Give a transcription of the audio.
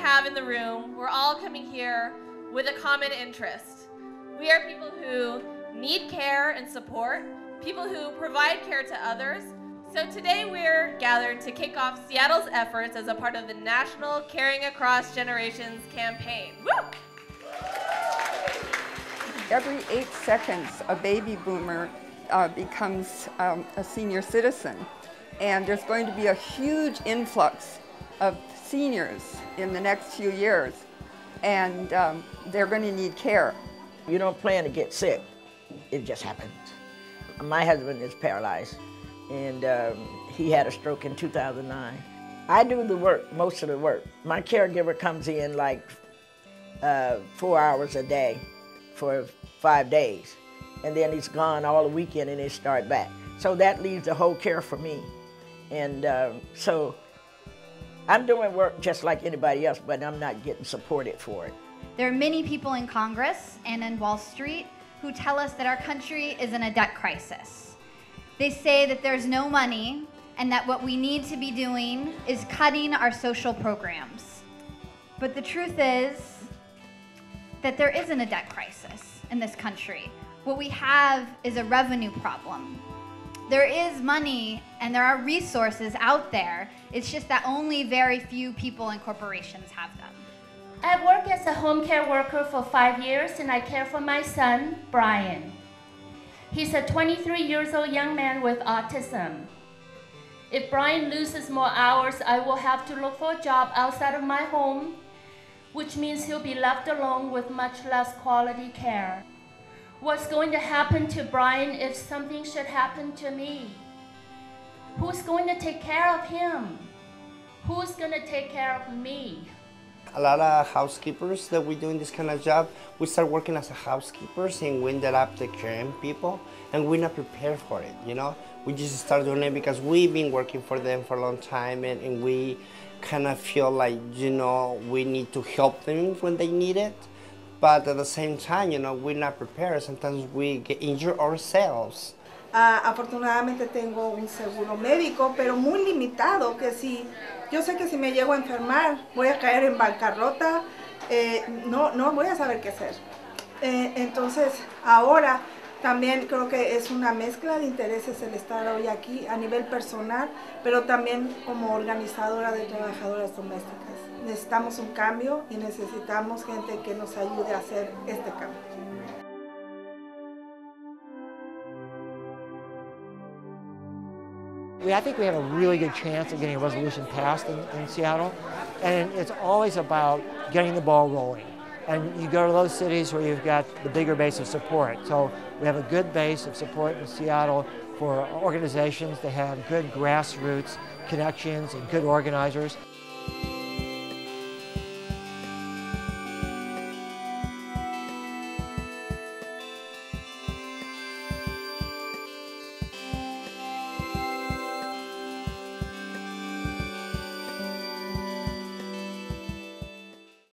have in the room, we're all coming here with a common interest. We are people who need care and support, people who provide care to others. So today we're gathered to kick off Seattle's efforts as a part of the National Caring Across Generations campaign. Woo! Every 8 seconds, a baby boomer becomes a senior citizen. And there's going to be a huge influx of seniors in the next few years. And they're going to need care. You don't plan to get sick. It just happens. My husband is paralyzed, and he had a stroke in 2009. I do the work, most of the work. My caregiver comes in like 4 hours a day for 5 days, and then he's gone all the weekend and they start back. So that leaves the whole care for me. And so I'm doing work just like anybody else, but I'm not getting supported for it. There are many people in Congress and in Wall Street who tell us that our country is in a debt crisis. They say that there's no money and that what we need to be doing is cutting our social programs. But the truth is that there isn't a debt crisis in this country. What we have is a revenue problem. There is money and there are resources out there. It's just that only very few people and corporations have them. I work as a home care worker for 5 years, and I care for my son, Brian. He's a 23 years old young man with autism. If Brian loses more hours, I will have to look for a job outside of my home, which means he'll be left alone with much less quality care. What's going to happen to Brian if something should happen to me? Who's going to take care of him? Who's going to take care of me? A lot of housekeepers that we do in this kind of job, we start working as a housekeepers and we ended up taking care of people, and we're not prepared for it, you know? We just start doing it because we've been working for them for a long time, and we kind of feel like, you know, we need to help them when they need it. But at the same time, you know, we're not prepared. Sometimes we get injured ourselves. Afortunadamente tengo un seguro médico, pero muy limitado, que si yo sé que si me llego a enfermar voy a caer en bancarrota, no voy a saber qué hacer. Entonces ahora también creo que es una mezcla de intereses el estar hoy aquí a nivel personal, pero también como organizadora de trabajadoras domésticas. Necesitamos un cambio y necesitamos gente que nos ayude a hacer este cambio. I think we have a really good chance of getting a resolution passed in Seattle, and it's always about getting the ball rolling. And you go to those cities where you've got the bigger base of support. So we have a good base of support in Seattle for organizations that have good grassroots connections and good organizers.